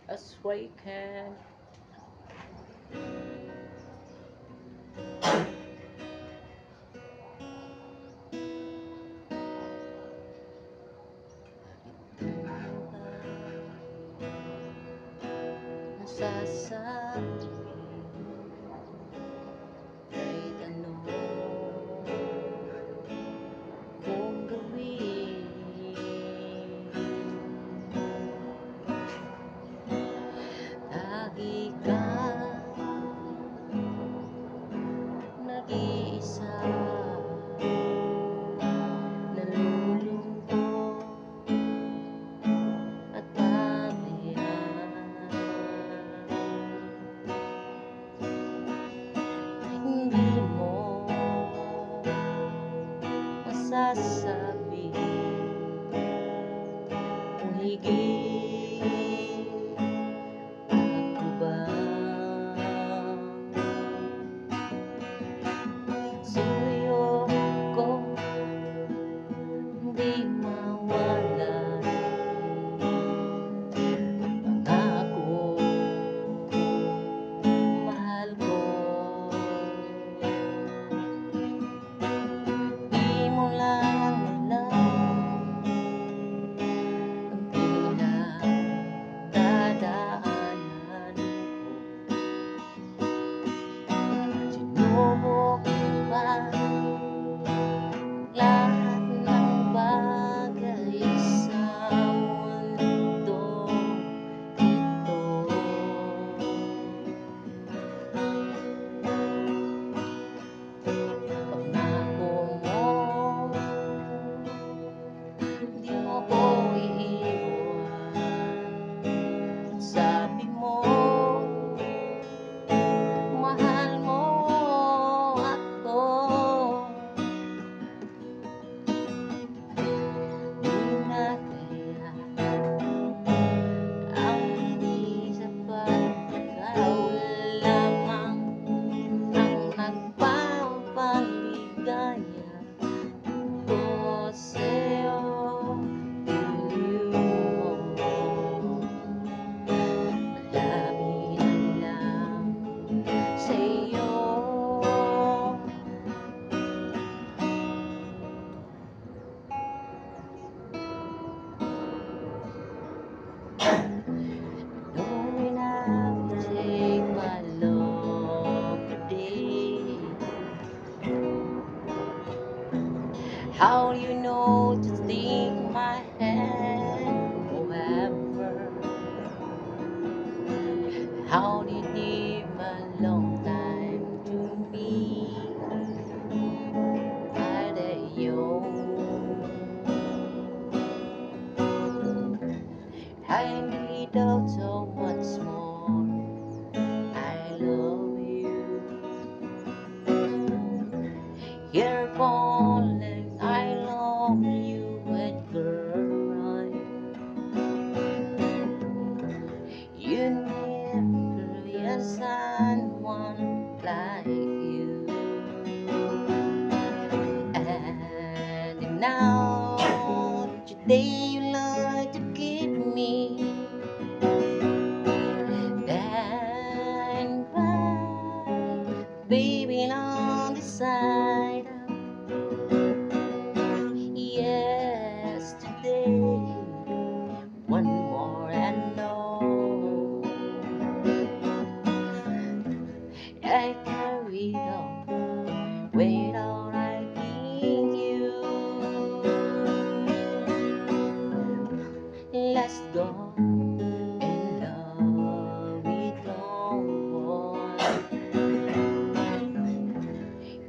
as we can. Ito ba nasasabi kahit ano kung gawin? Lagi ka nag-iisa, nalulungkot at pabayaan. Hindi mo masasabi kung higit ako ba sa'yo ko hindi mawala. Pangako, mahal ko, di mo lang alam ang pinagdadaanan ko. Sinubok pa lahat ng bagay sa mundong ito. Pangako mo, di mo ko iiwan. Sabi mo, mahal mo ako. Di na kaya ang hindi sapat, ikaw lamang ang nagpapaligaya ko sa'yo. Iliw mo, malapit lang sa'yo. Knowing I would take my love today. How do you know to take my hand forever? How do you give my long time to me? I let you. I need out so much more. I love you. You're falling, I love you, and girl, you never be someone like you. And now today you like to give me and cry, baby, on the side. Yesterday, one more and no, I carried on without liking you. Let's go and love it all.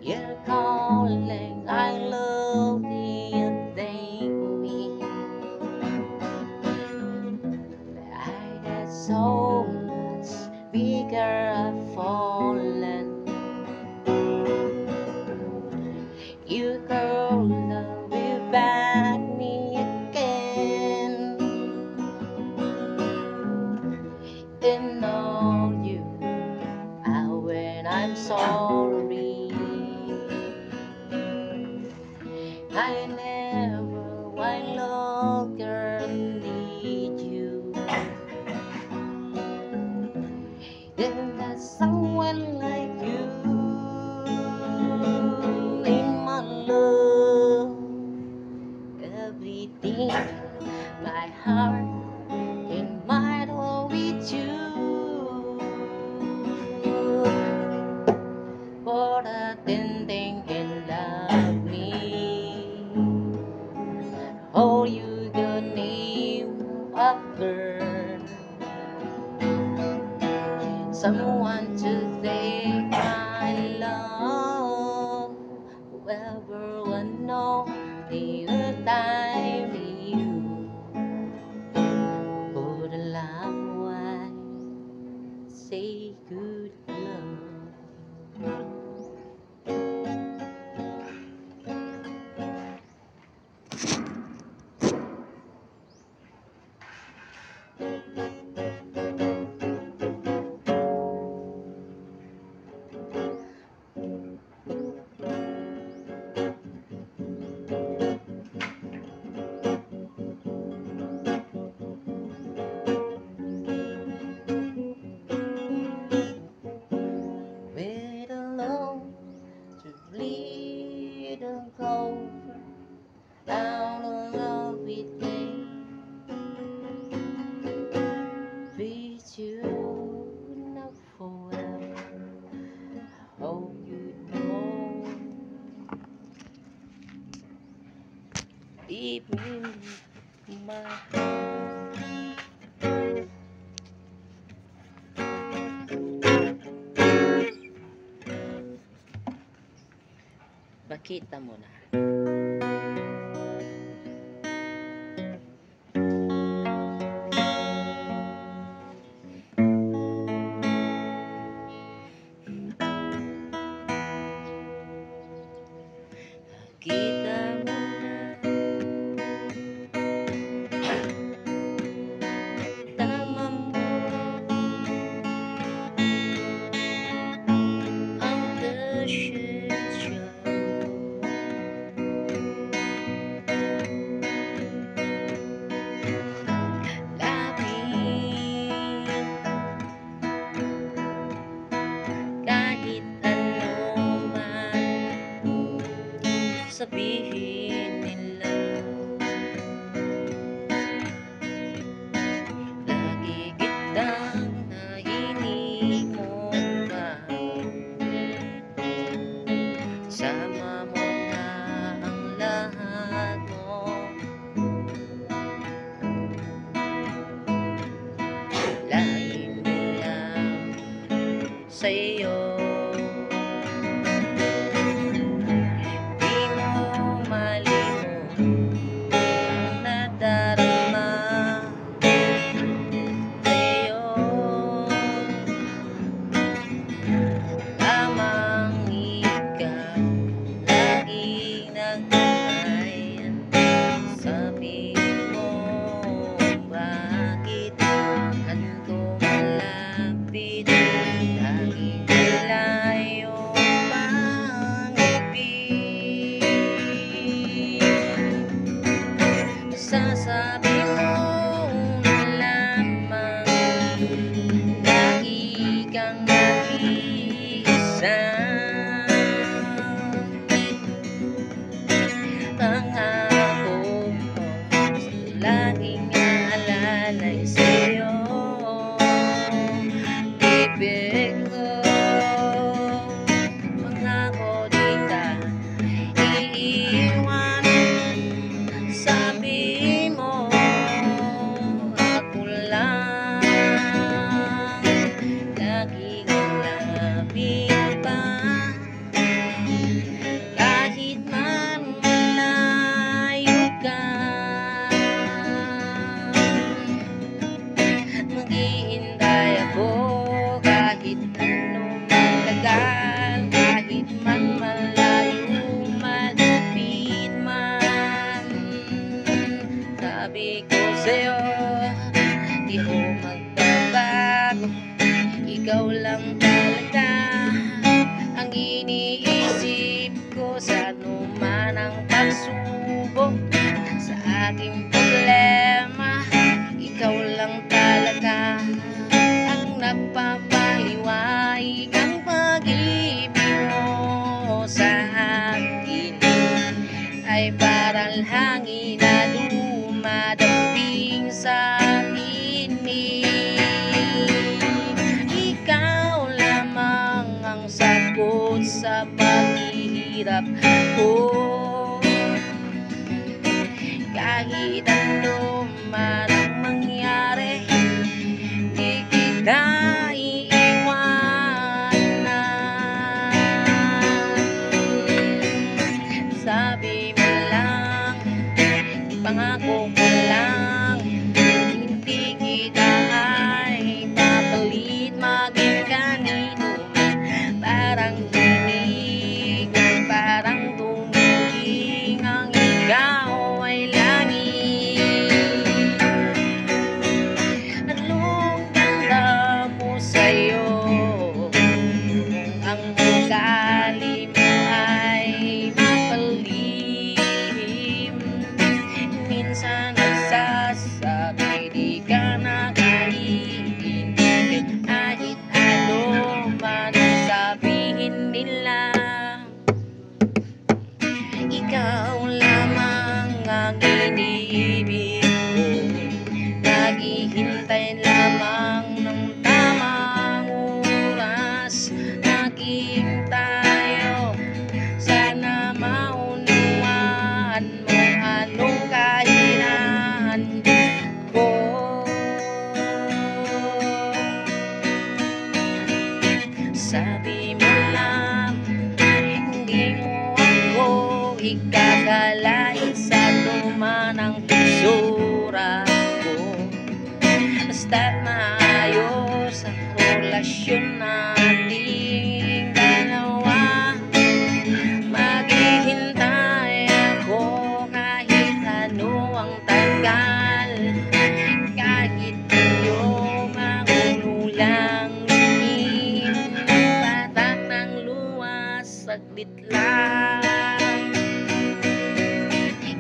You're calling, I love you, thank me. I got so much bigger I've fallen. You girl, love you back me again. Then know you when I'm sorry. I never, I longer need you. someone like you in my love. Everything, my heart and mind all with you. For attending and love me. Oh, you the name of girl. Someone to take my love. Whoever will know the time you for the loved one say good love. Wait alone to bleed and cold down on every day. With you not forever. Hope you know. Deep in my heart. Makita mo na. Kita mo na. Tama mo ang pasensya. Kahit ano man sabihin nila, lagi kitang nahinihimok. Sama mo na ang lahat mo. Lain mo lang sa'yo. Di mo malimot ang nadarama sa'yo. Lamang ikaw laging naghahayan. Sabi mo bakit ganito malapit, laging malayo pang-ibig. Sasabi mo na lamang lagi kang nag-iisa. Pangako mo laging aalalay sa'yo. Bibig ko pangako di ka iiwan. Sabi mo ako lang laging lalapit pa. Kahit man malayo ka, maghihintay ako. Kahit anong matagal, kahit man malayo, malapit man. Sabi ko sa'yo, di ko magbabago. Ikaw lang talaga ang iniisip ko sa anuman ang pagsubok sa aking problema. Ikaw lang talaga ang nagpapaliwanag. ko. Kahit ano man ang mangyari, di kita iiwanan. Sabi mo lang, pangako ko lang, hindi kita ay papalit maging kanino man. Parang tinig, parang tumiging, ang ikaw ay langit. Anong ganda mo sa'yo, ang ugali mo ay mapalihim. Minsan nagsasabi di ka nakaiintindihan, kahit ano man ang sabihin nila. Ikaw lamang ang iniibig ko, naghihintay lamang ng tamang oras. Naging tayo, sana maunawaan mo anong kahinaan ko. Sabi mo lang, hindi mo ako ikakalain sa luma ng hitsura ko. Basta't maayos ang relasyon nating dalawa, maghihintay ako kahit ano ang tagal. Kahit iyong magulang lingin, patak ng luwas, saglit lang.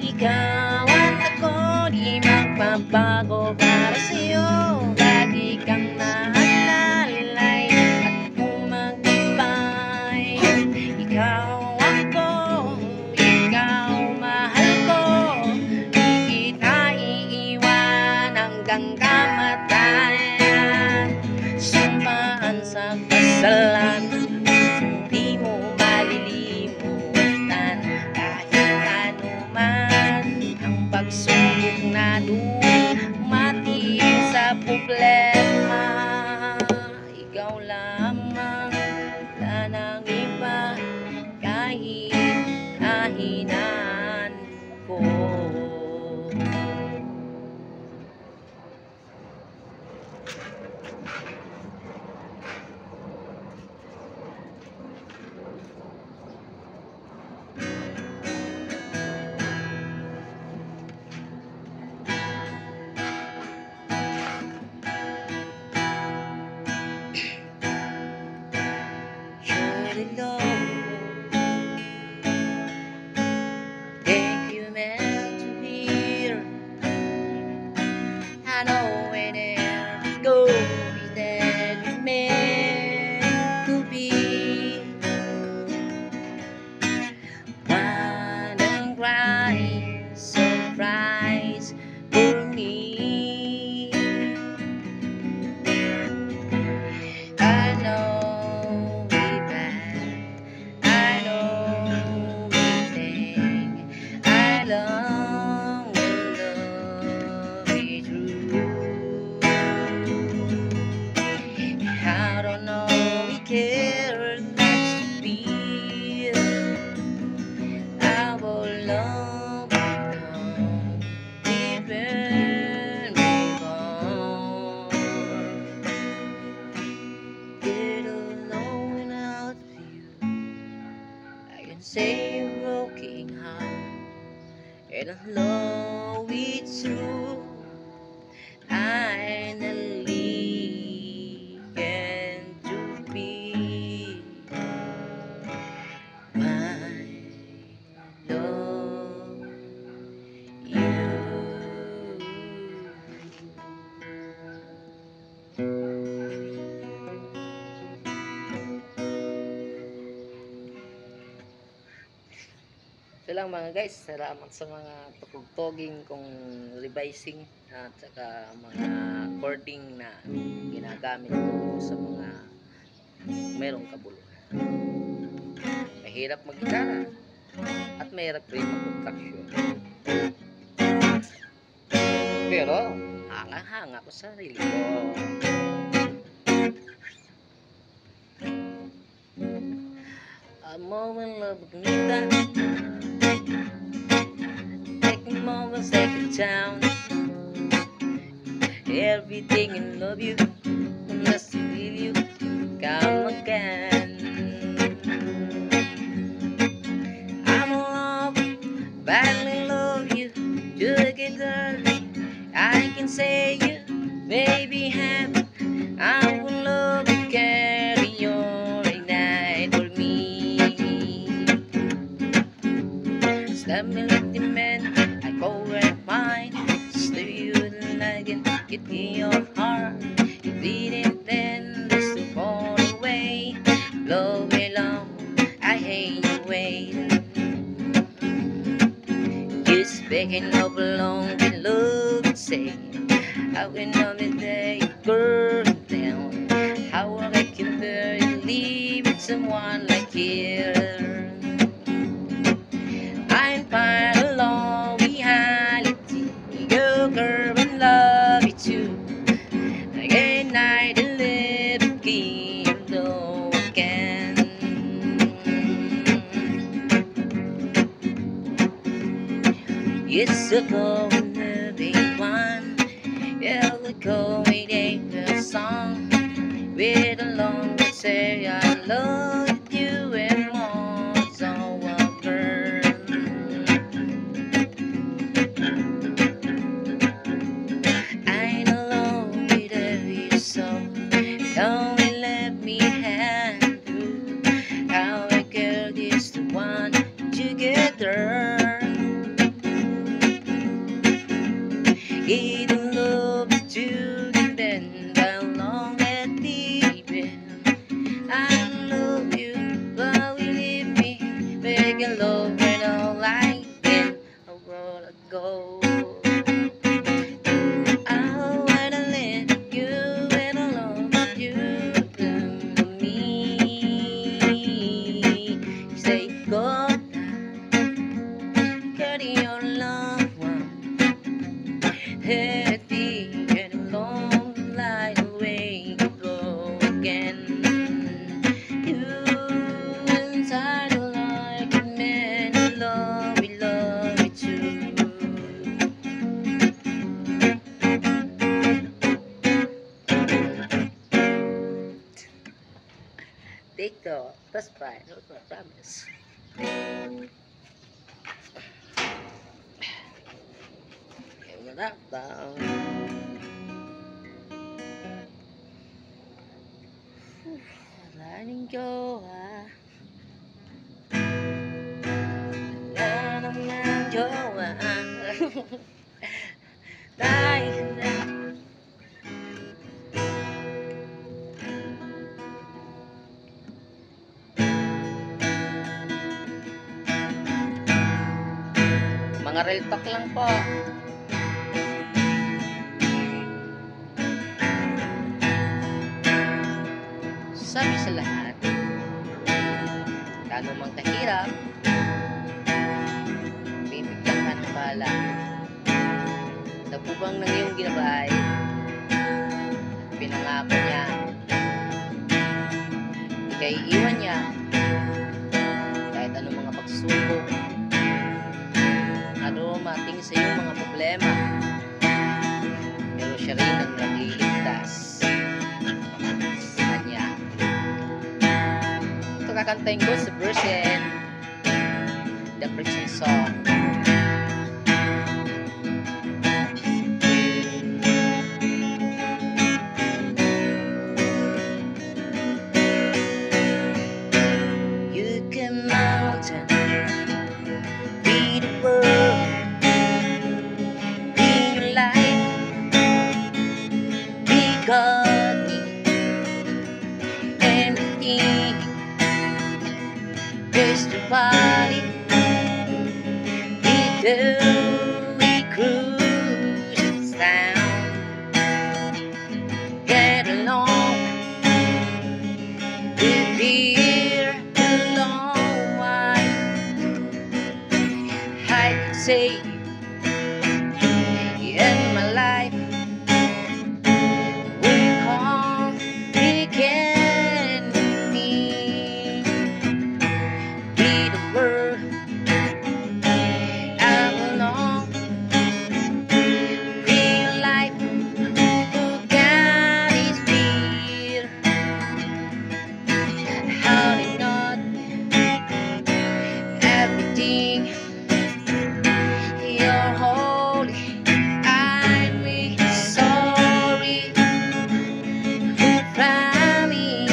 Ikaw at ako di magbabago para sa'yo. Lagi kang naalalay at gumagabay. Ikaw ako, ikaw mahal ko, di kita iiwan hanggang kamatayan. Sumpaan sa kasalan, hindi mo malilimutan. Kahit ano man ang pagsubok na dumating sa problema, ikaw lamang, wala nang iba, kahit kahinaan ko. Surely, Lord, thank you meant to be here. I know it ain't go that you meant to be. One and cry, surprise for me. I know we bad, I know we think, I long will love be true. I don't know we care much to be. Our love become even more. Get alone without you, I can say a broken heart, and I know it's true. Finally get to be my love you. Ito lang mga guys, salamat sa mga tugtoging kong revising at saka mga chording na ginagamit ko sa mga mayroong kabuluhan. Mahirap mag-gitara. at mahirap rin mag-contraction. Pero hanga-hanga ko sa sarili ko. A moment love bonita, take a moment, take it down. Everything in love you, unless to leave you, come again. I'm in love, badly love you, together. I can say you, baby, happy. I will love you, carry your night for me. Stability man, I go where mine. Still you like it, get in your heart. You didn't then just to fall away. Blow me long, I hate you waiting. You speaking of long with love and say, how can I be there, girl down? How I can bear you leave with someone like you? I'm fine along reality. Your girl and love you too. Again, I live again, no again. It's a going everyone. Yeah, we go with a song. With a long say I love you and more so a girl. I'm alone with every song. Don't let me handle how a girl is the one together. It love to depend how long and deep I love you, but we leave me making love when all I been a world ago. I wanna let you and I love you to me. Say God, carry your loved one. Heavy and a long light away go again. You inside like a man in love, we love you too. Take off, that's fine, no promise. That down. Letting go, letting go, mga real talk lang po. Sabi sa lahat, gaano mang kahirap, bibigyan ka ng bala. Sa bubang ng iyong ginabay, pinangako niya, ika'y iwan niya, kahit anong mga pagsubok, ano mating sa iyong mga problema, pero siya rin ang nagliligtas. Kakantayin ko sa version, the preaching song. You can mountain, be the world, be your light, be God, anything. Just a body, we cruise down, get along, we're here a long while. say in my life we can't begin me be the word I belong real life who got his fear how they not everything you're holy I'm really sorry promise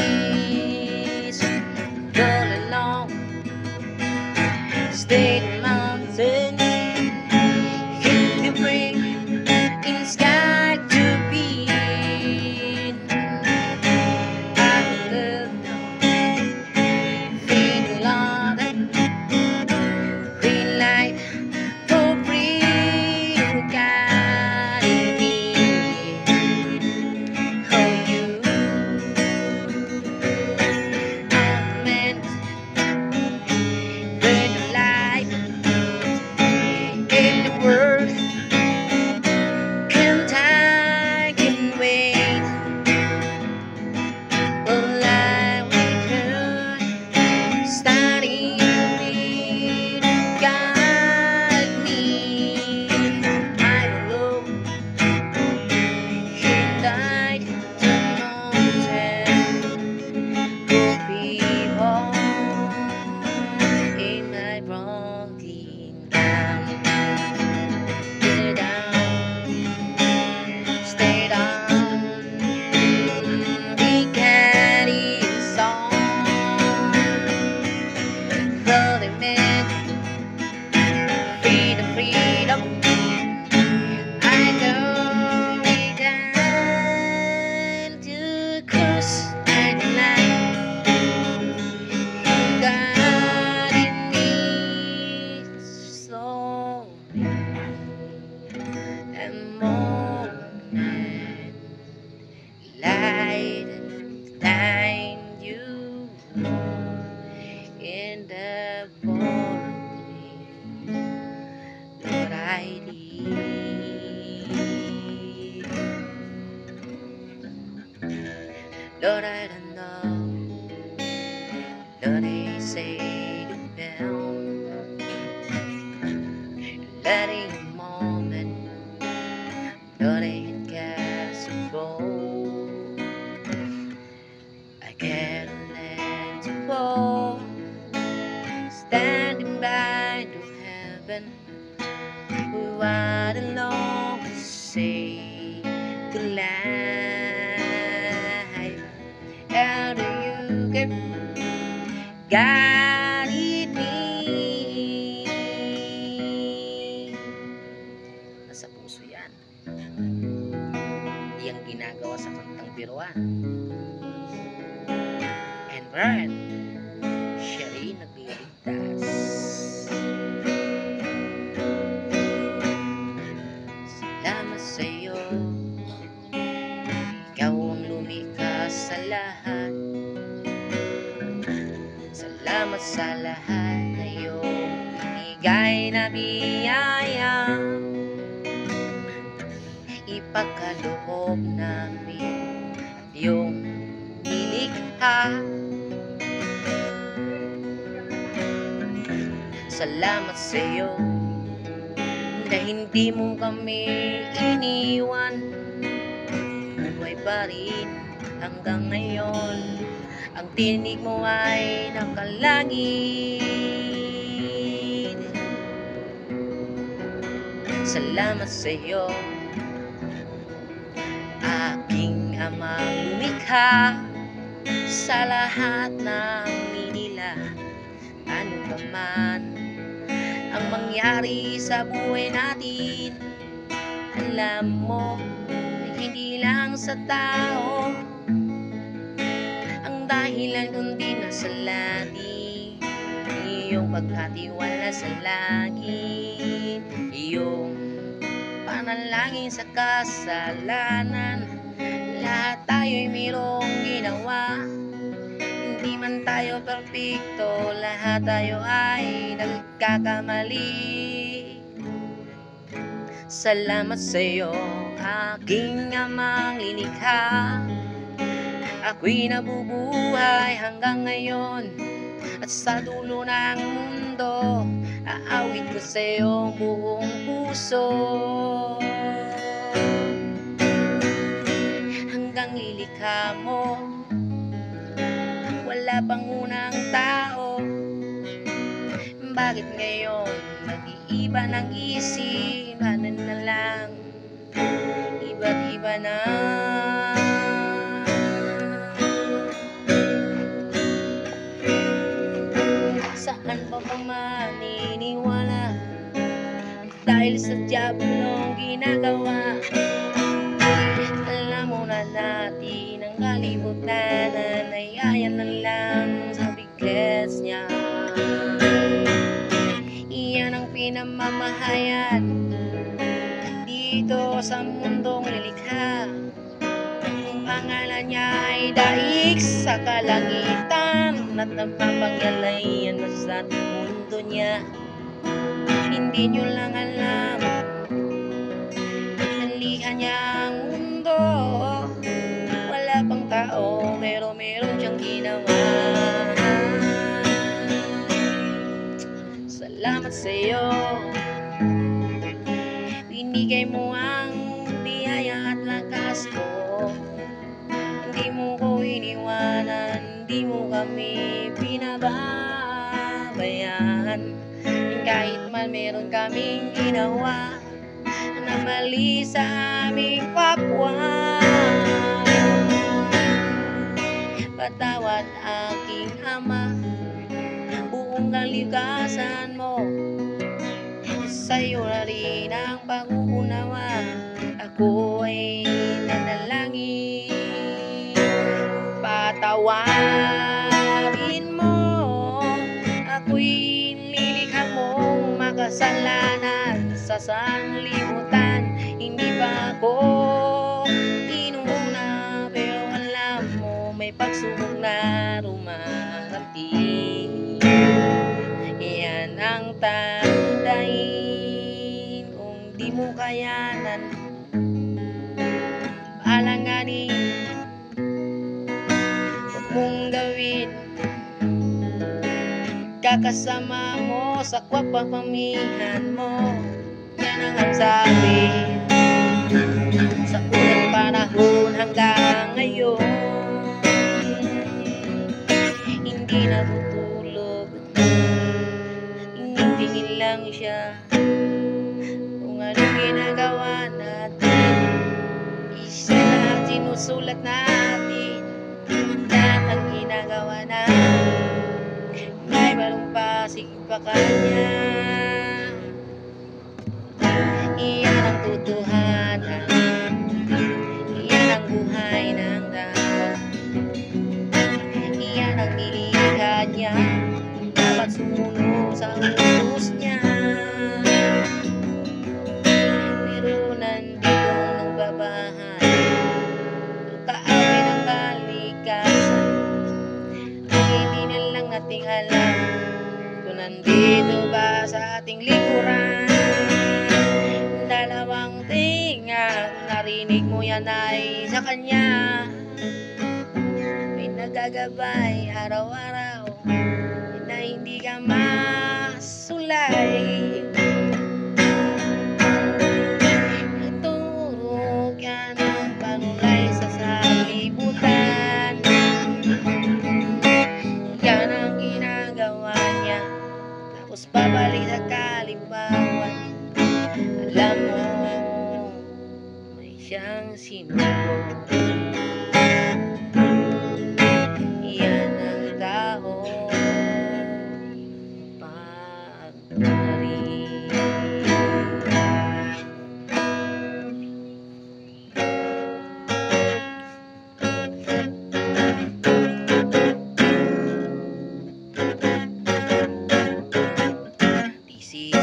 all along stay the mountain hit the break in sky to be I love feel love green light for free guiding me oh you are meant with the light in the world can time can wait well I will turn starting with guide me I love he died to mountain for people in my broken down stay down we carry song though they meant freedom I know we got to cross that line God in me slow and moment light time you in the morning Lord I need Lord I don't know Lord they say the bell letting a moment Lord ain't gas go I can't let you go standing by to heaven we ride along to say goodnight how do you get God in me nasa puso yan hindi ang ginagawa sa kantang biruan and Brian siya rin nagliligtas salamat sa'yo ikaw ang lumikha sa lahat salamat sa lahat na iyong binigay na biyaya ipagkaloob namin at iyong nilikha salamat sa iyo na hindi mo kami iniwan buhay pa rin hanggang ngayon ang tinig mo ay nakalangit salamat sa iyo aking amang lumikha sa lahat ng minila ano pa man ang mangyari sa buhay natin alam mo hindi lang sa tao ang dahilan kundi nasa langit iyong pagkatiwala sa langit iyong panalangin sa kasalanan lahat tayo'y mayroong ginawa hindi man tayo perfecto lahat tayo ay nagkakamali Salamat sa'yo, aking amang lilikha. Ako'y nabubuhay hanggang ngayon, at sa dulo ng mundo aawit ko sa'yo buong puso. Hanggang lilikha mo, wala pang unang tao. Bakit ngayon nag-iiba ng isipan na lang? Iba't iba na. Saan pa ba maniniwala dahil sa diablong ginagawa? Alam mo na natin ang kalibutan na nayayan na lang sa bigles niya. Iyan ang pinamamahayan dito sa mundong lilikha. Ang pangalan niya ay daig sa kalangitan at napapangyalayan sa mundo niya. Hindi nyo lang alam, nanlihan niya ang mundo. Wala pang tao pero meron siyang ginawa. Salamat sa'yo, binigay mo ang biyaya at lakas ko. Hindi mo ko iniwanan, hindi mo kami pinababayaan. Kahit man meron kaming ginawa na mali sa aming kapwa, patawad aking ama, buong kalikasan mo. Sa'yo na rin ang pag-uunawa, ako ay nanalangin. Patawarin mo, ako'y lilikha mong makasalanan sa sanlibutan. Hindi pa ako inuna, pero alam mo may pagsubok na rumarating. Iyan ang tandain, kung di mo kayanan, alanganin, huwag mong gawin. Kakasama mo sa kapapamihan mo, yan ang sabi sa unang panahon hanggang ngayon. Hindi natutulog, tingin lang siya kung anong ginagawa natin. Isa na sinusulat natin, yan ang ginagawa natin. May malumpasig pa kanya, iyan ang tutuhanan, iyan ang buhay ng tao. Iyan ang nilikha niya, dapat sumunod sa utos niya. Pero nandito nagbabahay, kaaway ng kalikasan. Ang hindi na lang nating alam kung nandito ba sa ating likuran. Dalawang tinga, kung narinig mo yan ay sa kanya. May nagagabay araw-araw na hindi ka masulay. Ituro ka ng panulay sa salibutan. Yan ang ginagawa niya, tapos babalik sa kalipawan. Alam mo, may siyang sinuko. Yan ang tao pag narinig. This is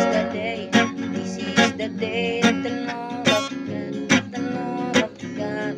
the day that the Lord of God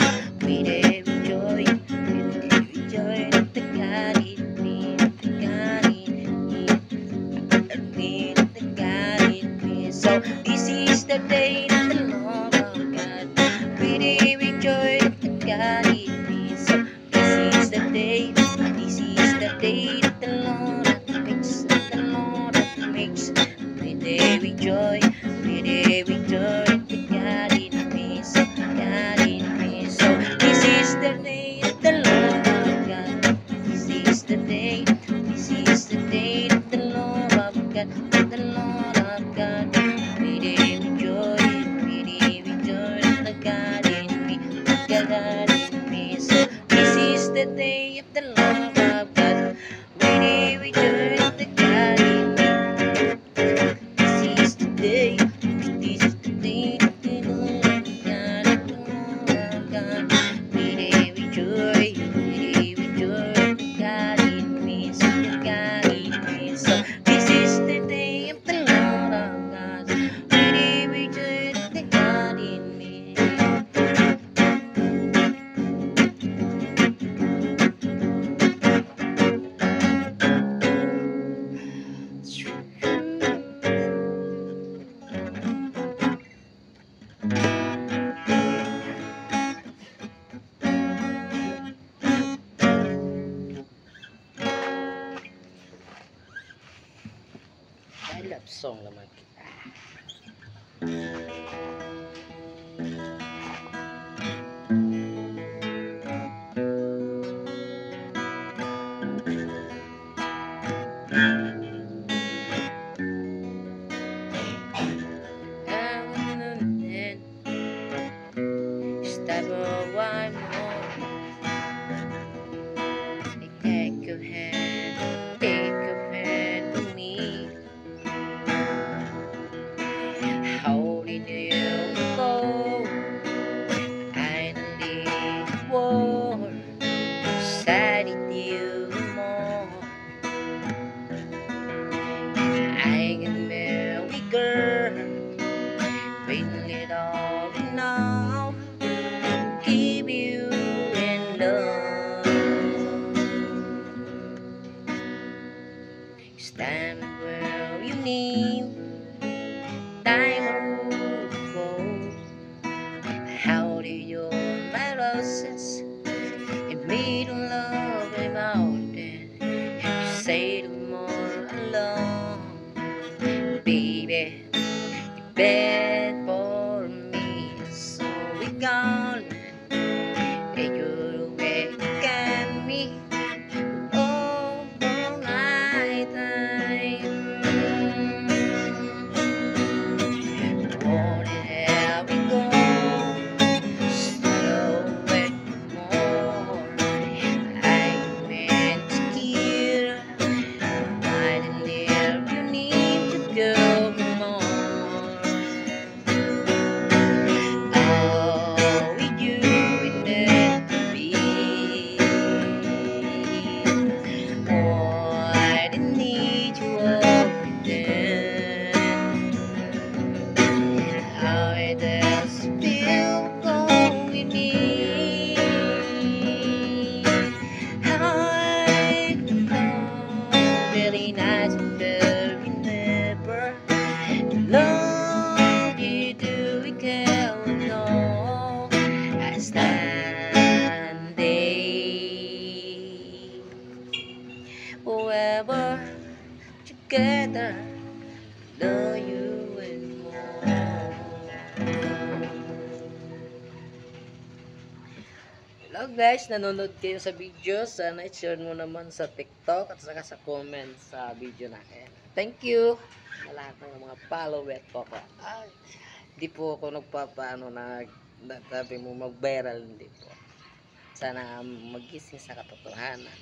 the day of the Lord our God. We rejoice the God in me. This is the day, this is the day of the Lord God, of the Lord our God. We rejoice the God in me, so the God in me. So this is the day of the Lord our God. We rejoice the God in me. I love song naman kita. Step one more. Take your hand with me. How did you go? I don't need war. Sad it you more. I can marry girl. Bring it all now. Give you in love. Stand where you need. Time or go. How do you my roses? It made love about it. You say no more alone, baby. You bed for me, so we gone. And you're awake and me all night time. There we go. Slow it more. I meant to kill. I didn't live. You need to go more. Oh, with you in the beat. Oh, I didn't need you all then. How it does feel going with me. I know really nice and very never love you do we care no I stand forever together love you and more. Hello guys, nanonood kayo sa video. Sana i-share mo naman sa TikTok at saka sa comment sa video natin. Thank you sa lahat ng mga follower ko. Ay, hindi po ako nagpapaano na sabi mo mag-viral, hindi po. Sana magising sa katotohanan.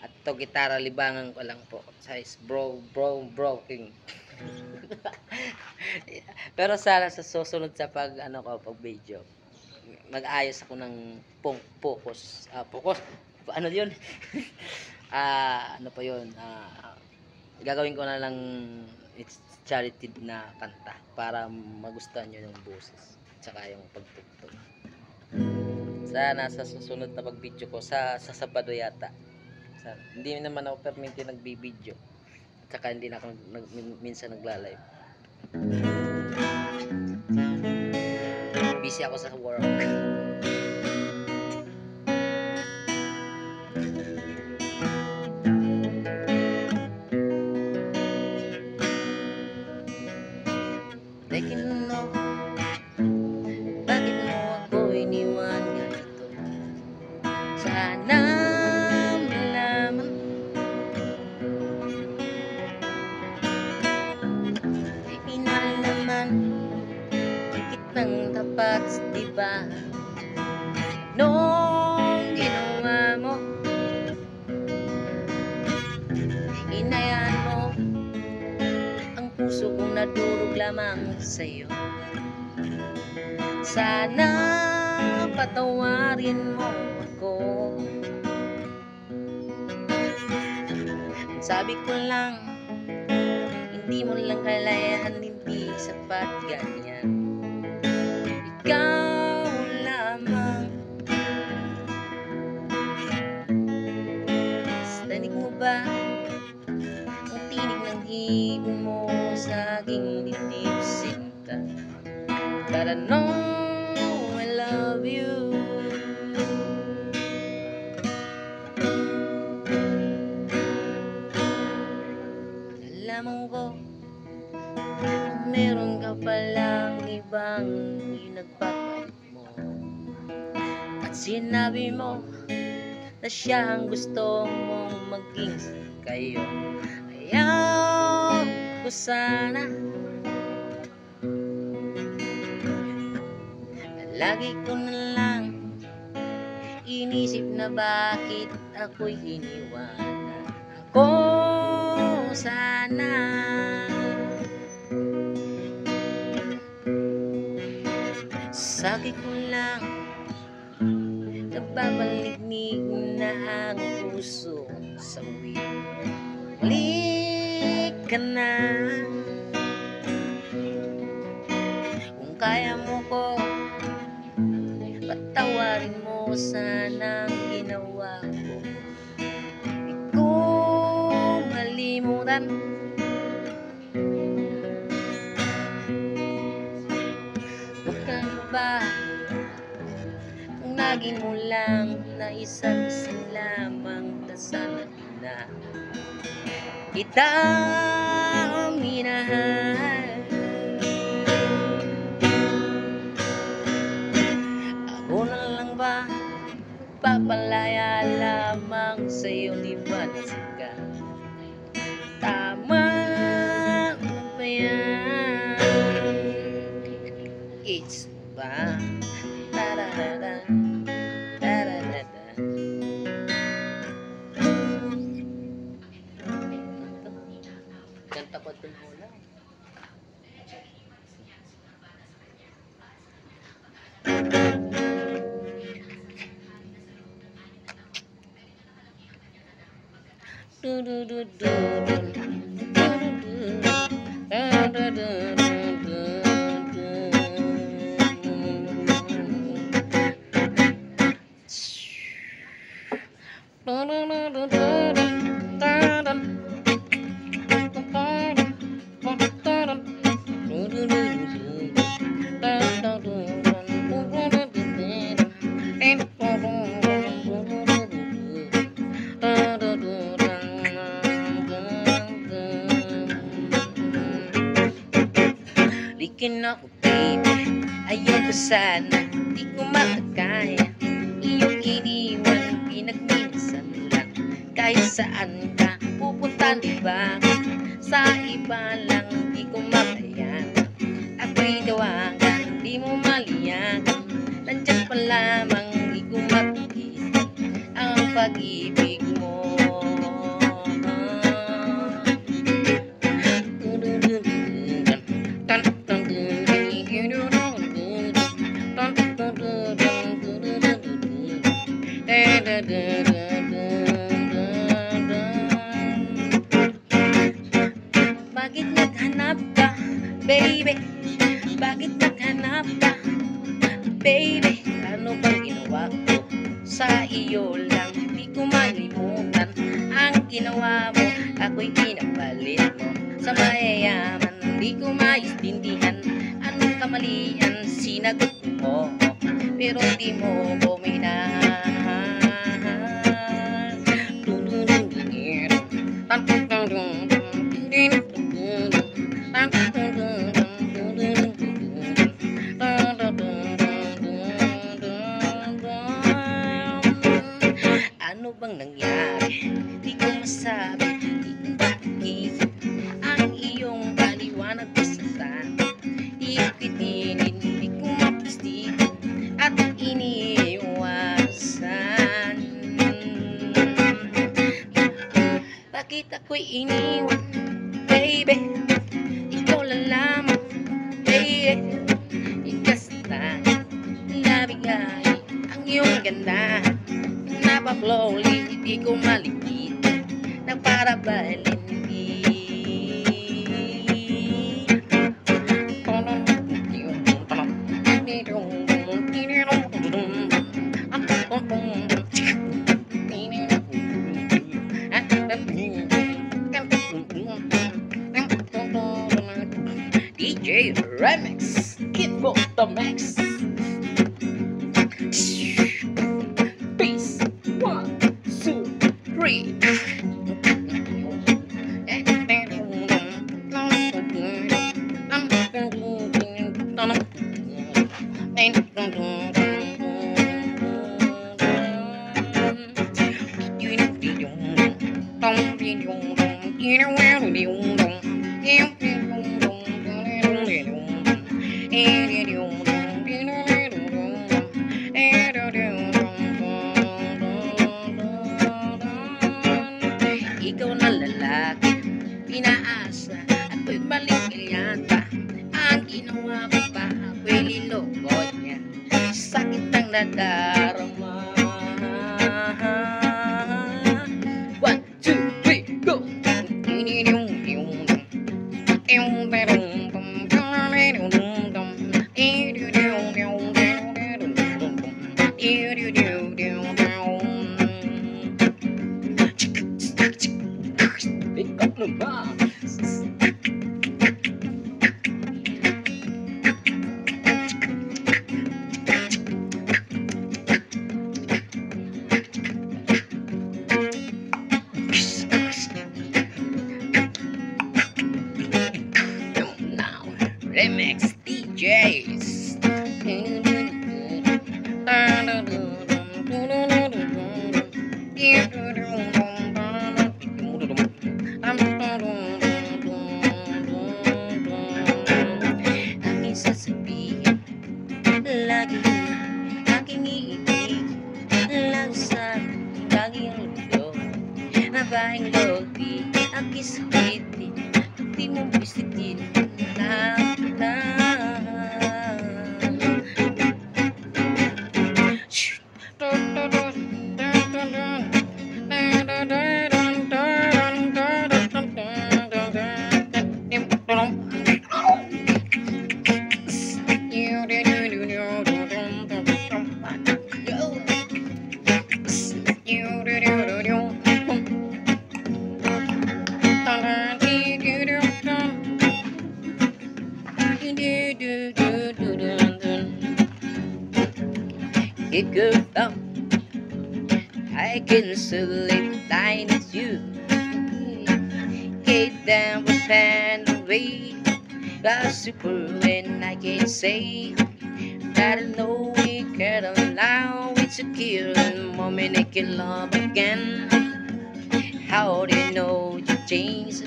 At to gitara libangan ko lang po. Size bro king. Pero sana sa susunod sa pag video mag-ayos ako ng focus. Focus. Ano 'yun? Ano pa 'yun? Gagawin ko na lang it's charity na kanta para magustuhan niyo yung boses tsaka yung pagtugtog. Sana sa susunod na pag-video ko sa Sabado yata. Hindi naman ako permanente nagbi-video. Tsaka hindi na ako minsan nagla-live. Busy ako sa work. Taking no, bakit mo ako iniwan ganito? Sana malaman inal naman kitang tapat, diba? Nung ginawa mo lamang sa'yo. Sana patawarin mo ako. Sabi ko lang, hindi mo lang kalayan, hindi sapat ganyan. Ikaw lamang. Tanig mo ba ang tinig ng hibon mo sa aking dibdib, sinta? But I know I love you. Alam ko meron ka palang ibang nagpapalit mo, at sinabi mo na siya ang gusto mong maging kayo. Ayaw ko sana lagi ko na lang inisip na bakit ako'y iniwanan. Ako sana sakit ko lang, nagbabalik-nig na ang puso sa uwi. Balik ka na, kung kaya mo ko, patawarin mo sana ang ginawa ko. Di ko malimutan. Magkano ba kung naging mo lang na isang lamang, na sana na kita minahal? Ako na lang ba papalaya lamang sa'yo, di ba nasika? Tama ba yan? It's ba? Da-da-da-da, da-da-da-da. Kanta ko dun muna. Likin ako, baby, ayoko sana, di ko makakaya iyong iniwan, pinagminsan lang. Kahit saan ka pupunta, diba? Sa iba lang di ko makayan. Ako'y gawagan, di mo maliyagan. Nandyan pa lamang di ko makikita ang pag-ibig mo. Bakit naghanap ka, baby? Bakit naghanap ka, baby? Ano bang ginawa ko sa iyo lang? Di ko malimutan ang ginawa mo. Ako'y pinapalit mo sa mayayaman. Di ko maintindihan anong kamalian. Sinagot mo pero di mo ko minahal. Ano bang nangyari? Di ko masabi, di ko makikita ang iyong paliwanag sa sana. Ikitinin, di ko mapustin at iniiwasan. Bakit ako'y iniwan, baby? Ikaw lang lamang napaploli, di ko malikit, nagparabalin. DJ Remix, Kid Book the Max. Peace, 1, 2, 3. Ikaw na lalaki, pinaasa at ko'y maligilata. Ang ginawa ko pa, ako'y lilokot niya. Sakit ang nadarama. 1, 2, 3, go! Pick up the bombs. Now, Remix DJs. Aking sasabihin, lagi aking iibig, lagi sa lagi ang luto, nabaing lodi, ang kiswiti, di mo bisitin na. Girl, I can sleep dying at you. Get down with pen away. That's super when I can say that I know we can allow it to kill the moment I can love again. How do you know you changed?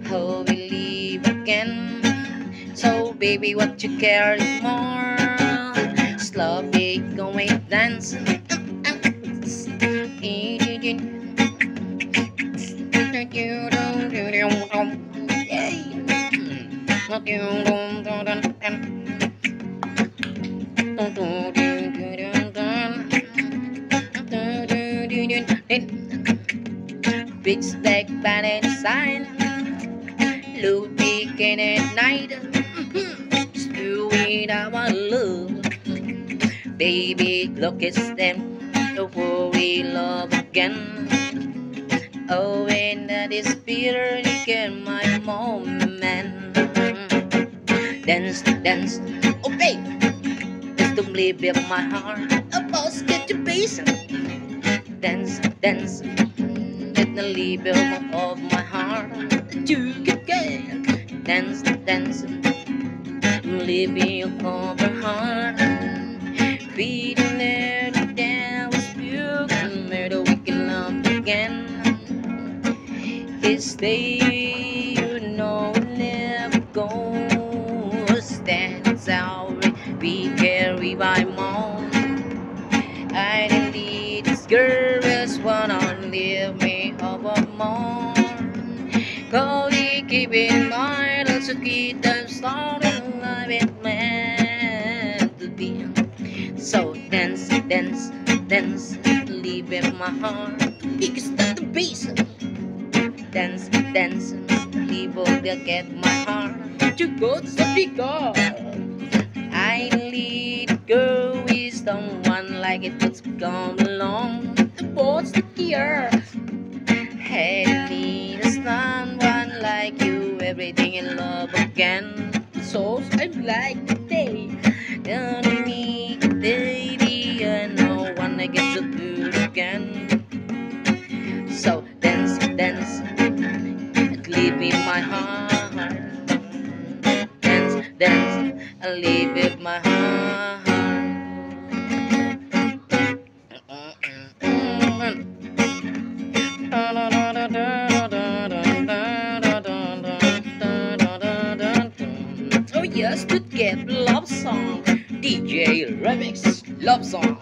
How we live again? So baby, what you care is more. Sloppy going dancing. Big stack banner sign, low peeking at night, still with our love. Baby, look at them, before we love again. Oh, and that is bitter, you get my moment. Dance, dance, oh baby, just don't leave in my heart. A boss, get your bass. Dance, dance, let the leave of my heart. You can get. Dance, dance, leave your cover heart. Feeding there down was beautiful, murder we can love again. This day, you know, never goes. That's how we carry by mom. I need this girl just wanna leave me over more. Cody, keep in mind, also keep them starting life it meant to be. So dance, dance, dance, leave in my heart. You can stop the bass. Dance, dance, people will get my heart to go to the because I need go with someone like it was come along. The boat's the gear. Hey, need someone like you, everything in love again. So I'm like today, only me, baby, and no one I get to do it again. So dance, dance, and leave in my heart. Dance, dance, and leave in my heart. Oh yes, to get love song, DJ Remix love song.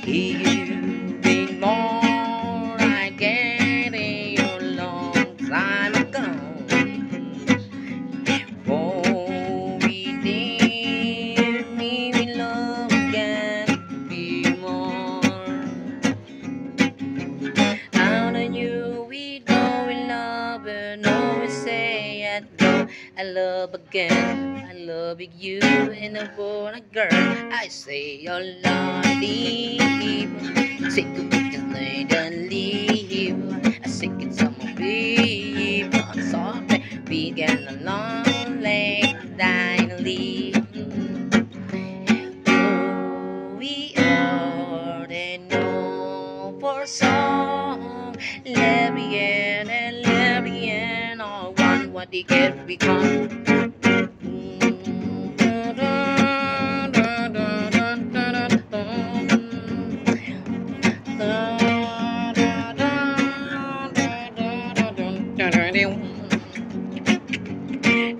You've been more I get a long time ago. Oh, we did me in love again, be more. How do you we go in love and always say I love again. I love you and I want a girl. I say your love leave. Take a picture later leave. I say it's on my babe. I'm sorry we get along late night leave. Oh, we already know for song. Lesbian and lesbian are one what they can become.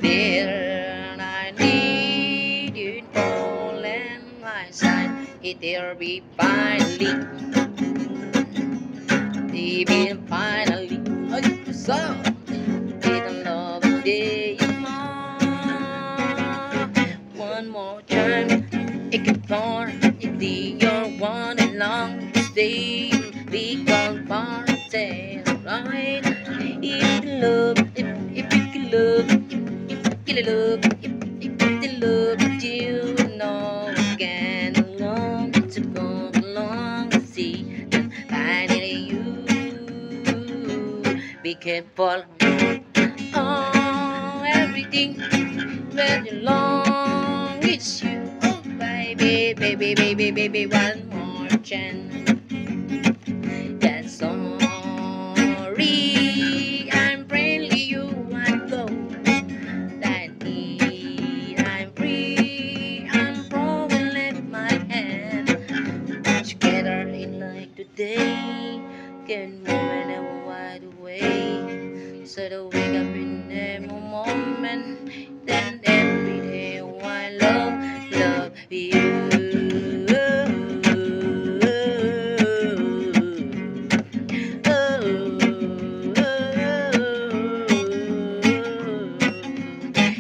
There I need you all and my side. It there be finally. Baby, finally. Oh, so didn't love a day more. One more time. It can pour. If you're one and long stay, we can party, right? If you love, if you can love, if you love, if you love you, know again along to go along and see that finally you be careful. Oh, everything when you long it's you. Oh, baby, baby, baby, baby, one more chance. That's sorry, I'm friendly, you want go. That need, I'm free, I'm probably left my hand. Together in like today, can moment ever wide away. So to wake up in every moment, then every day I love you.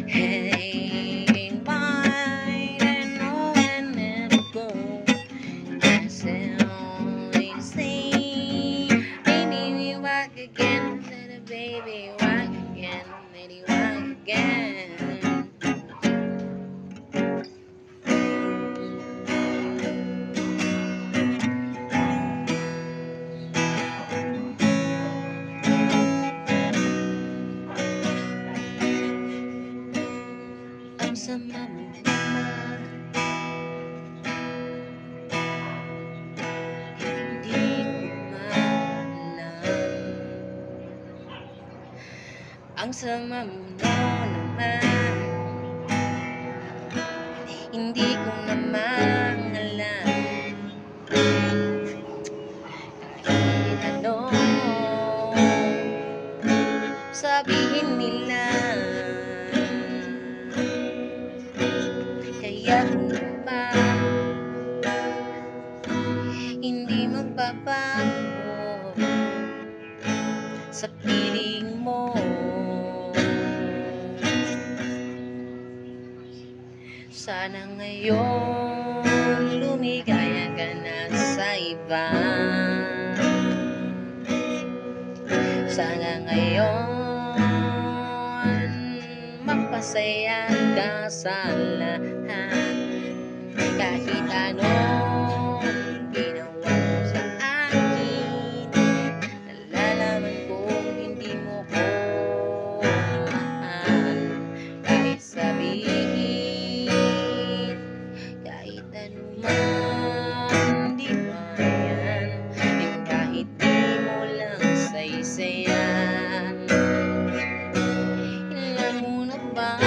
Hang by and on and never go. That's the only thing. Maybe we walk again, little baby, walk again, lady, walk again. Ang sama mo naman, hindi ko maalam. Ang sama mo naman, hindi ko naman alam. Kahit ano sabihin nila, kaya kung pa hindi magbabago sa piling mo. Sana ngayon lumigaya iba. Sana ngayon magpasaya ka sa lahat, kahit anong ginawa mo sa akin. Nalalaman kong hindi mo ko mahal, kahit sabihin kahit anuman, di ba yan? Yung kahit di mo lang saysayan. Ilan mo na ba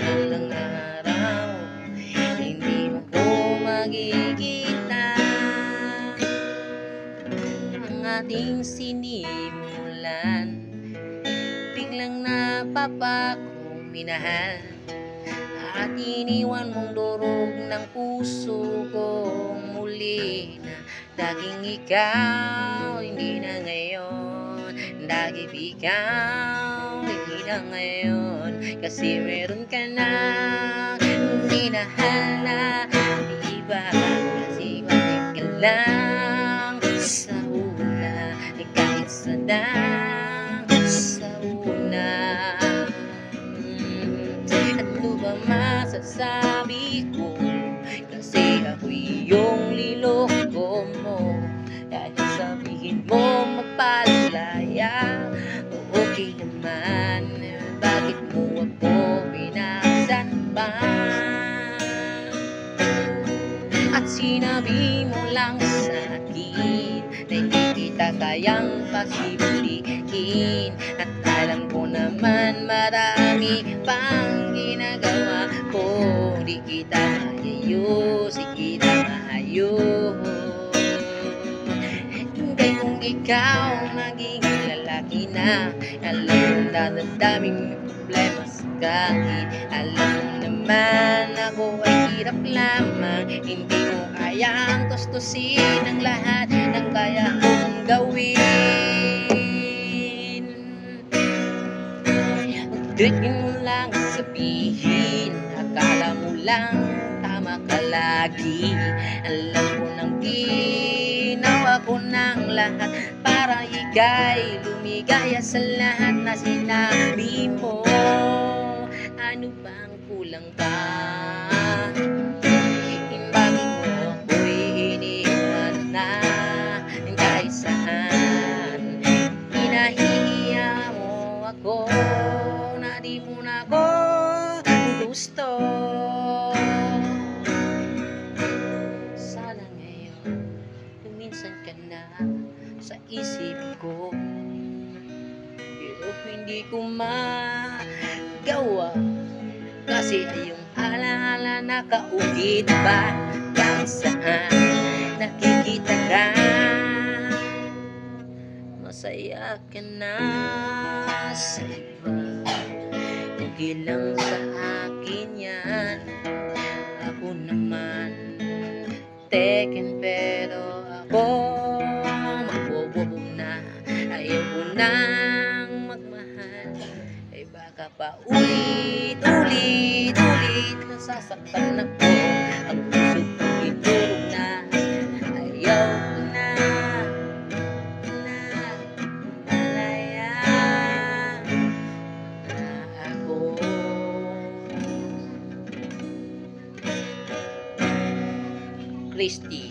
ilang araw hindi mo ko makikita? Ang ating sinimulan biglang napapakong minahal, at iniwan mong durog ng puso kong muli na daging ikaw, hindi na ngayon. Daging ikaw, hindi na ngayon. Kasi meron ka na minahal na iba. Kasi balik ka lang sa una, kahit sadang sa una. Ano ba masasabi ko? Kasi ako'y iyong niloko mo. Kahit sabihin mo mapalaya, okay naman. Bakit mo ako pinaksan pa? At sinabi mo lang sa akin na hindi kita kayang pasimulihin. At alam ko naman marami pang ginagawa ko. Di kita maayos, di kita maayos. Hindi kung ikaw maging lalaki na, alam mo na daming problema sa kahit. Alam mo naman ako ay hirap lamang. Hindi mo kayang tustusin ang lahat ng kaya kong gawin. Huwag mo lang sabihin, akala mo lang tama ka lagi. Alam ko nang ginawa ko ng lahat para ika'y lumigaya sa lahat na sinabi mo. Ano bang kulang pa? Bakit mo ako'y iniwan na kahit saan? Hinahiya mo ako na di mo na ako gusto. Sana ngayon luminsan ka na sa isip ko, pero hindi ko magawa. Kasi ayong alaala nakaukit pa kahit saan nakikita ka. Masaya ka na sa iba, okay lang sa akin yan. Ako naman taken, pero ako mabobobo na. Ayaw ko nang magmahal, ay baka pa ulit nasasaktan ako. Ang puso kong itulog na, ayaw ko na malaya na ako. Christy.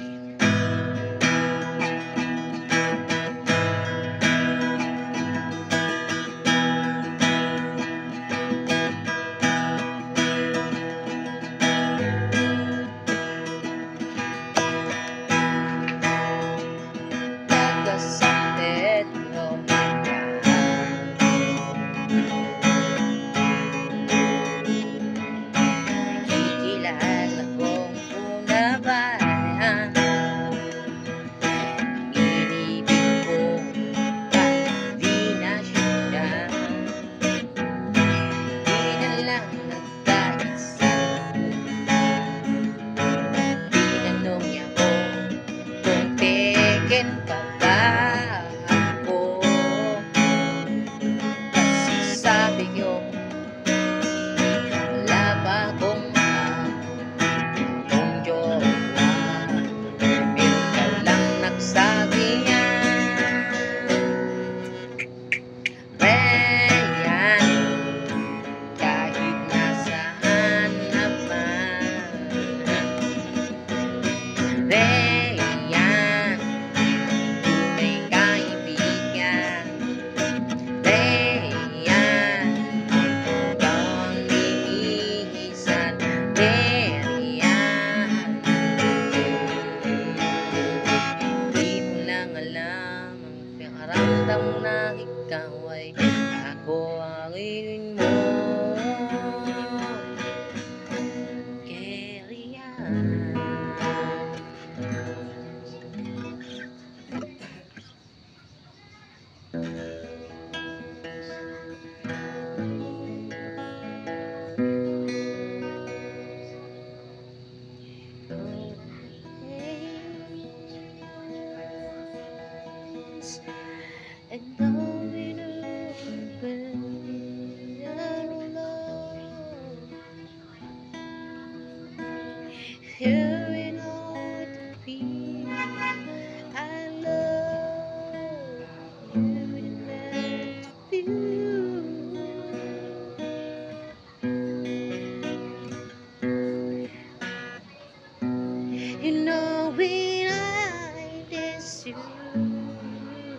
knowing I miss you.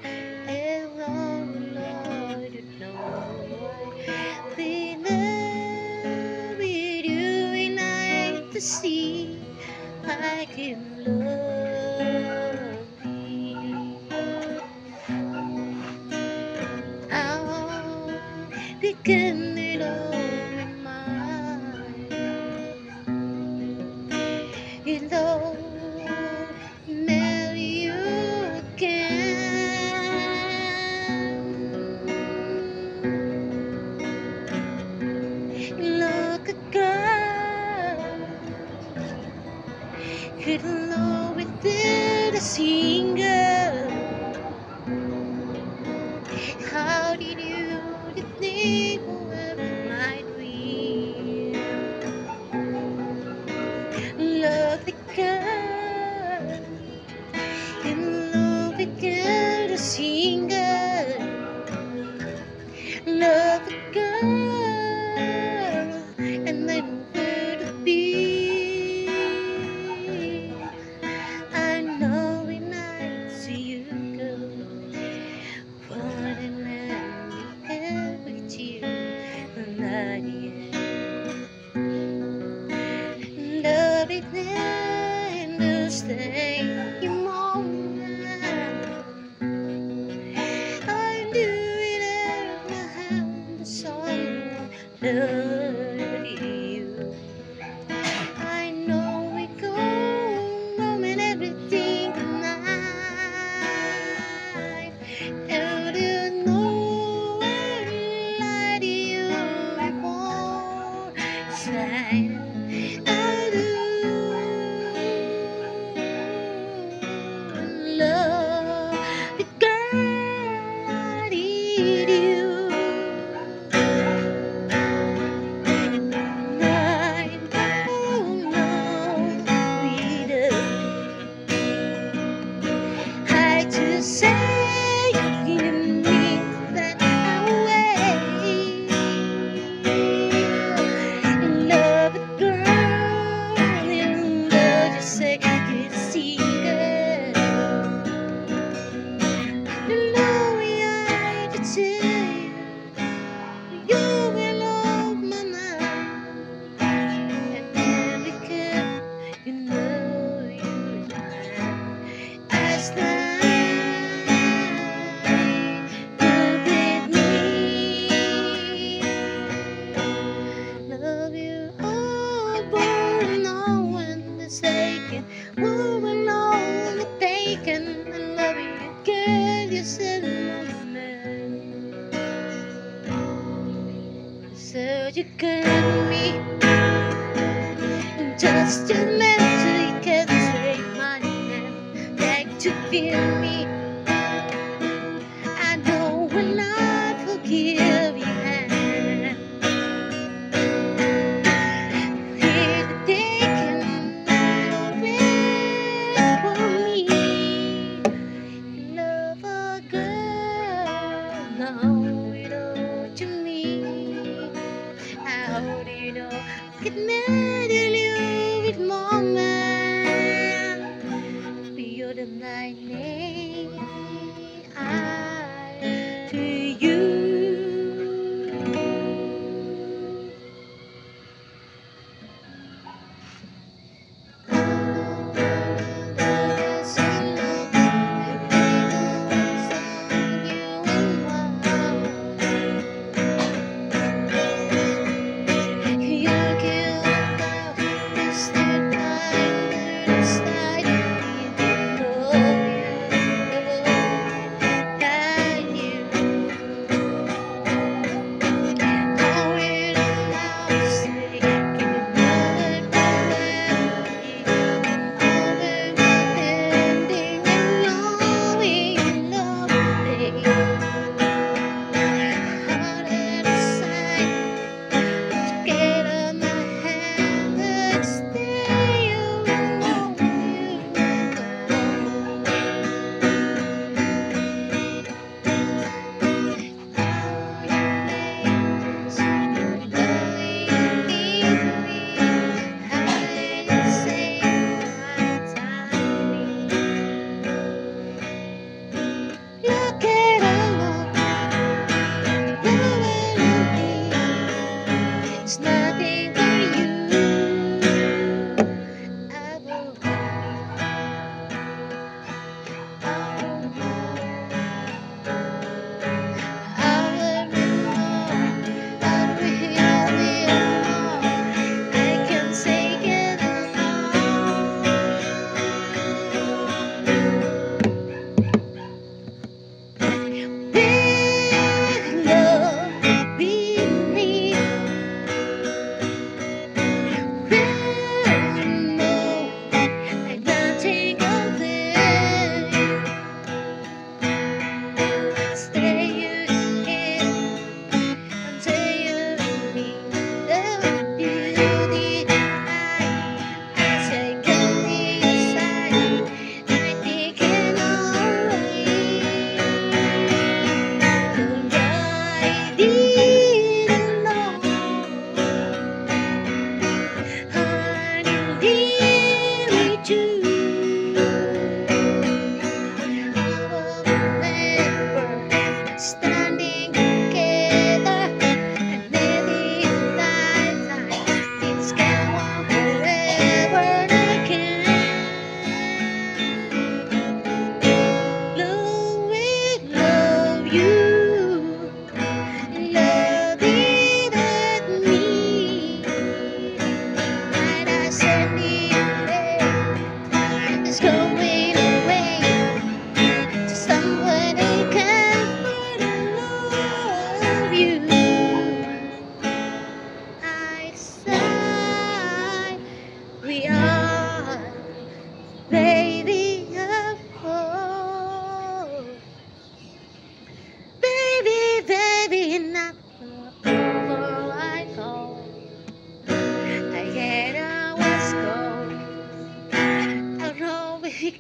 And oh Lord, you know I've been in love with you, and I to see I can love you. How began it all in mine? You know, marry you again. Look a girl, could know within a singer. How did you think of my dream? Love the girl, in love with the singer. Love the girl, and I know where to be. I know when I see you go, what an end with you, not yet. Love it and to stay a moment. I do it in my hand, the song love you. I know we go home and everything tonight. And you know I lie to you before side. I do love the girl I need you. I just say you mean that way. Love a girl, and love just say you see girl. You know I just say you will off my mind, and every girl you know you're mine. As the love you over and on when it's taken, moving on the taken, and love you again, you said moment. So you got me, just a minute, you can take my hand, like to feel me. I know when I forgive you. Get mad at you with moment. You're the night I to you.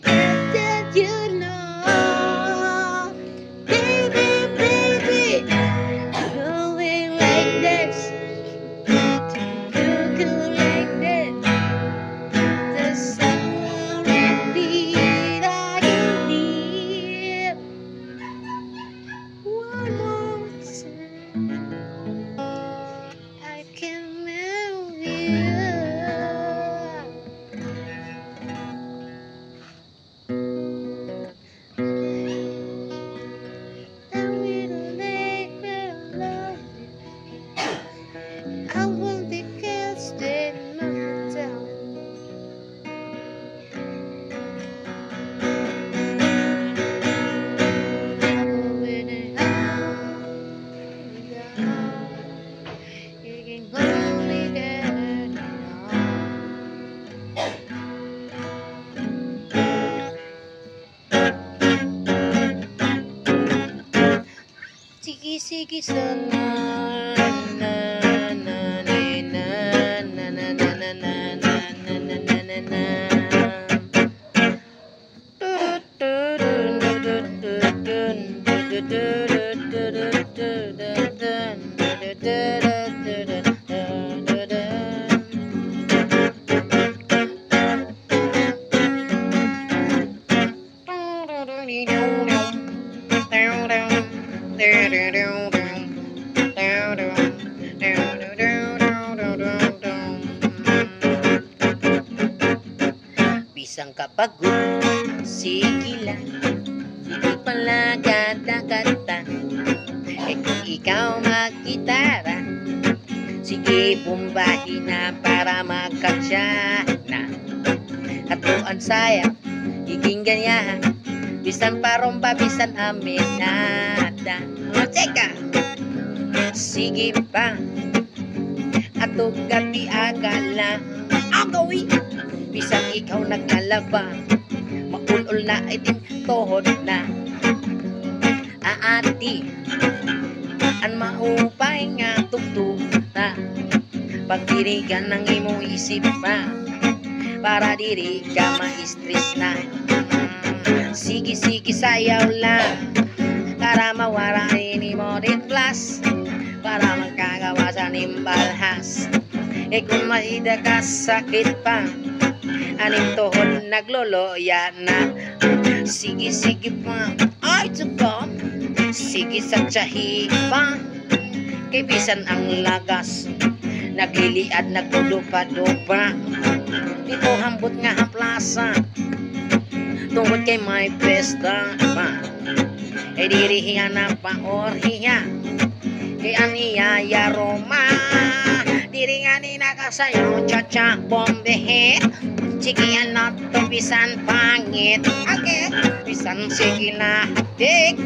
Did you know, baby, baby, going like this, you go like this, the summer and beat I can hear. One more time, I can move you. I want the girls that knock down. When it all down, you can only get it on. Sige, sige sana. Bisang kapagod, sige lang, hindi pala kata-kata. Eh kung ikaw mag-gitara, sige bumbahin na para magkatsa na. Katuan saya, higing ganyahan, bisan parompa, bisan aminada. O teka, sige pa, ato gabi agala, agawi. Bisang ikaw nagkalaba, maulol na iting tohod na. Aati, an maupay nga tugtog na. Pagdirigan ng imong isip pa, para diri ka ma-stress na. Sige, sige, sayaw lang, para mawarain mo din plus, para magkagawa sa nimbalhas. E kung mahida ka sakit pa, aning tuhod nagloloya na. Sige, sige pa, ay tukom, sige sa tsahi pa, kay bisan ang lagas, nagliliad, nagdudupa-dupa. Dito hambot nga ang plaza, tungkol kay may pesta pa. E dirihiya na pa orhiya, kay aniya ya Roma. Diri nga ni nakasayaw, cha-cha, bombehe. Sige ano to, bisan pangit. Okay, bisan sige na hatik,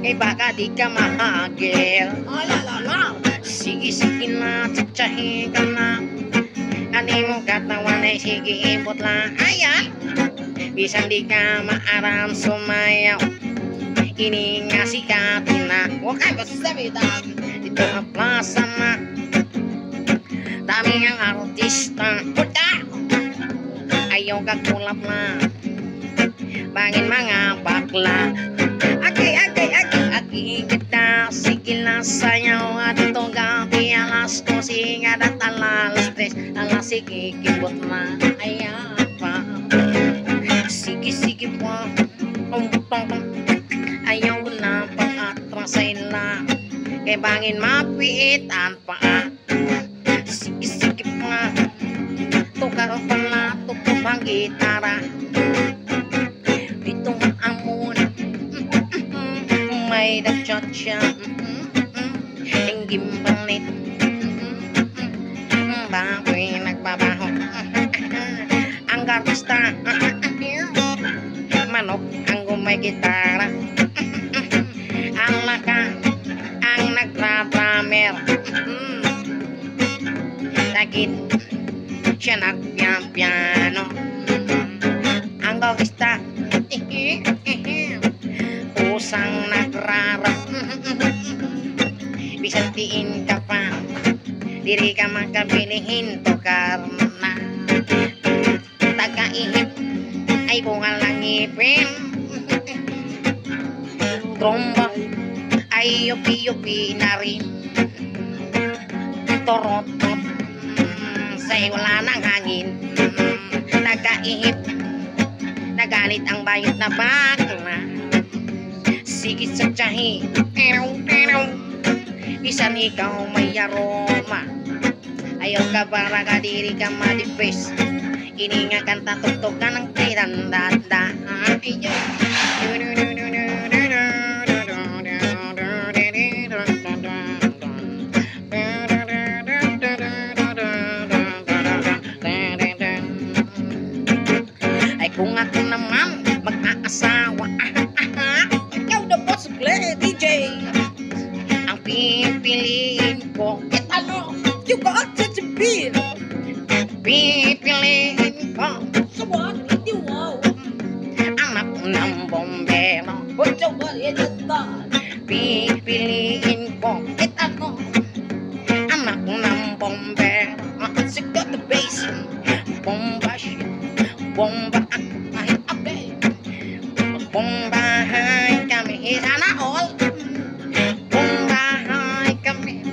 kay baka di ka mahagil. Oh la la la, sige sige na, tsahtsahin ka na. Ani mo katawan ay sige ipot lang. Ayan, bisan di ka maaram sumayaw, ini nga sikatin na. Huwag kayo sabitan, dito ang plaza na, dami ang artista. Puta, ayaw kakulap na, bangin mga bakla. Aki kita, sige na sayaw. At ito gabi alas 12, nga dat alas 3, alas sige kibot na. Ayan pa, sige sige pa, ayaw na pag-atrasain na, kay bangin mapiitan pa. Sige sige pa, tukar pala, tukar ang gitara. Dito ang amon, may nagchat-chat, ang gimbalit, bagoy nagbabaho. Ang garista, manok ang gumay gitara. Ang laka, ang nagtra-drummer, dagit siya nagpiano. Ang garista, pusang nagrarap, bisan tiin ka pa, diri ka makabilihin to karna. Tagaihip, ay bunga lang ngipin. Tromba ay yupi-yupi na rin. Torotot say wala nang hangin. Nagaihip, nagalit ang bayot na bakla. Sigit sa tiyahi, isan ikaw may aroma. Ayaw ka para ka diri ka madipis. Ininga kan tatugtog ka ng tirandada. Ay kung ako naman mag-aasawa, ikaw na boss DJ. Ang pipiliin ko, ano, you got to be. Pipiliin ko, so what? Hindi wow. Anak ng bombero, so what? Pipiliin ko, ano, anak ng bombero. Sigot the bass, bomba siya, bomba ako kahit abe. Bombahay kami, sana all. Bombahay kami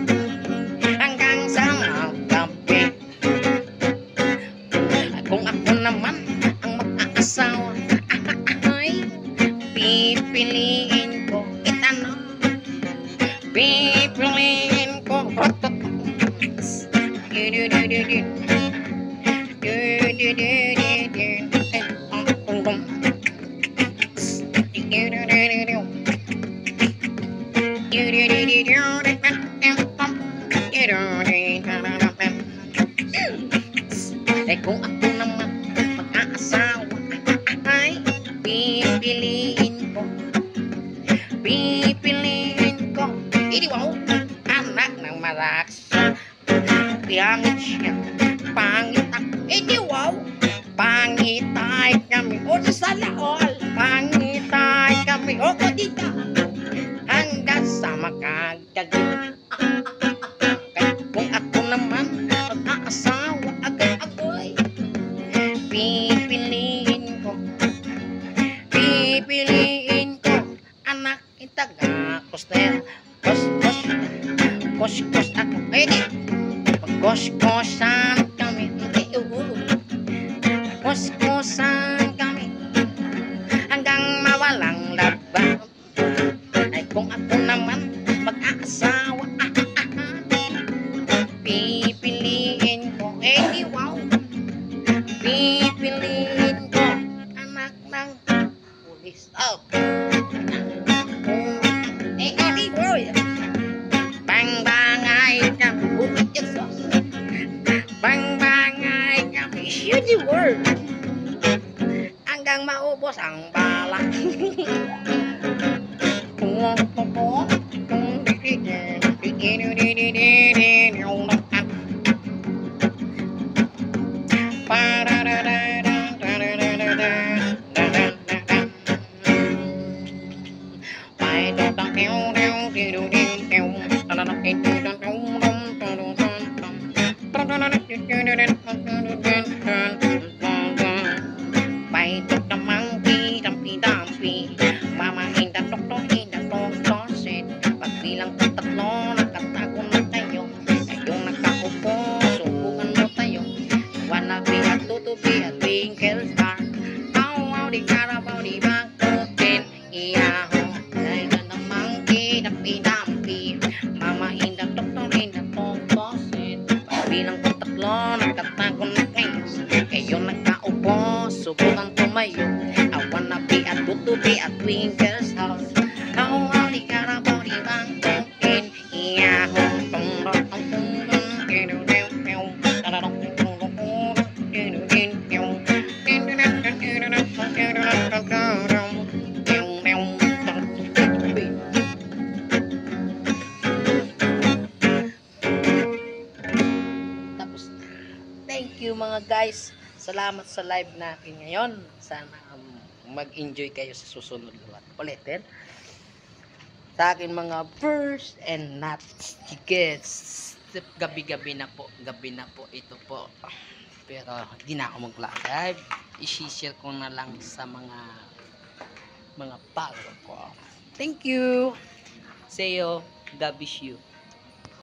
hanggang sa gabi. Kung ako naman ang mag-aasawa, ay pipiliin ko itano. Pipiliin ko eh kung ako naman mag-aasawa, ay pipiliin ko hindi wow, anak ng maraksa. Pangit siya, pangit ako, hindi wow. Pangitay kami, o sana all. Pangitay kami, o kodita hanggang sa makagagin. Kung ako naman mag-aasawa, agad-agoy pipiliin ko anak itaga kostera. Kos ako, eh di kos-kosan kami, kos-kosan kami hanggang mawalang laban. Ay kung ako naman mag-aasawa, pipiliin ko, eh di wow, pipiliin ko anak ng pulis. Oh, eh di wow, bang-bangay kami, bukit yung sos. Bang-bangay kami, huge word hanggang maubos ang bala. Bite of the monkey, dumpy, mama in the doctor said, pagbilang ko tatlo, nakatago na tayo, kayong nakaupo, subukan mo tayo, wanna be a to be a twinkle star, how di Carabao di Bakutin, iyaho, bite of the monkey, dumpy, mama in the doctor said, pagbilang ko tatlo, nakatago na tayo, kayong nakaupo, subukan tumayo. I wanna be a to be a twinkle star. How di Carabao di Bakutin, iyaho, tapos na. Thank you mga guys. Salamat sa live natin ngayon. Sana mag-enjoy kayo sa susunod ulitin. Sa akin mga first and not tickets. Gabi-gabi na po. Gabi na po ito po. Pero di na ako mag-live. I-share ko na lang sa mga follower ko. Thank you. See you. God bless you.